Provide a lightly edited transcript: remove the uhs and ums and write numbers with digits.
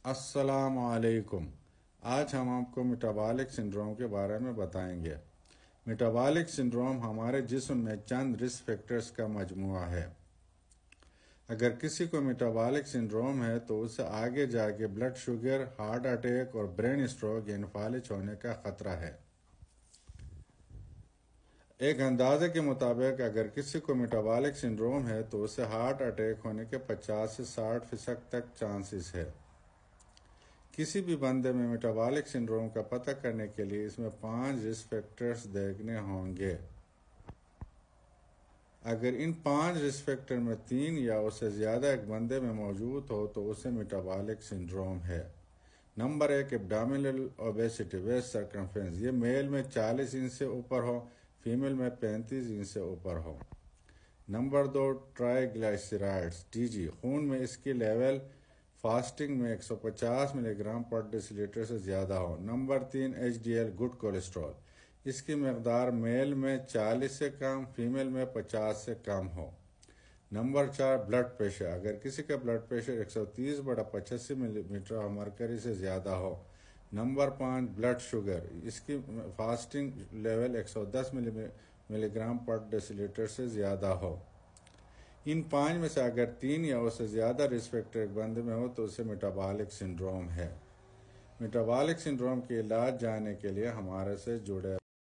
السلام علیکم۔ آج ہم آپ کو میٹابولک سنڈروم کے بارے میں بتائیں گے۔ میٹابولک سنڈروم ہمارے جسم میں چند رسک فیکٹرز کا مجموعہ ہے۔ اگر کسی کو میٹابولک سنڈروم ہے تو اسے آگے جا کے بلڈ شوگر، ہارٹ اٹیک اور برین اسٹروک یعنی فالج ہونے کا خطرہ ہے۔ ایک اندازے کے مطابق اگر کسی کو میٹابولک سنڈروم ہے تو اسے ہارٹ اٹیک ہونے کے 50 سے 60% تک چانسز ہے۔ کسی بھی بندے میں میٹابولک سنڈروم کا پتہ کرنے کے لیے اس میں 5 رسک فیکٹرز دیکھنے ہوں گے۔ اگر ان 5 رسک فیکٹر میں 3 یا اس سے زیادہ ایک بندے میں موجود ہو تو اسے میٹابولک سنڈروم ہے۔ Number 1، abdominal obesity waist circumference, یہ میل میں 40 انچ سے اوپر ہو، فیمیل میں 35 انچ سے اوپر ہو۔ نمبر 2، ٹرائی گلائسیرائڈز TG، خون میں اس کی لیول فاسٹنگ میں 150 ملی گرام پر ڈیسی لیٹر سے زیادہ ہو۔ نمبر 3، HDL گڈ کولیسٹرول، اس کی مقدار میل میں 40 سے کم، فیمیل میں 50 سے کم ہو۔ نمبر 4، بلڈ پریشر، اگر کسی کا بلڈ پریشر 130/85 ملی میٹر آف مرکری سے زیادہ ہو۔ نمبر 5، بلڈ شوگر، اس کی فاسٹنگ لیول 110 ملی گرام پر ڈیسی لیٹر سے زیادہ ہو۔ ان 5 میں سے اگر 3 یا اس سے زیادہ رسک فیکٹر ایک بندے میں ہو تو اسے میٹابولک سنڈروم ہے۔ میٹابولک سنڈروم کے علاج جاننے کے لیے ہمارے سے جڑے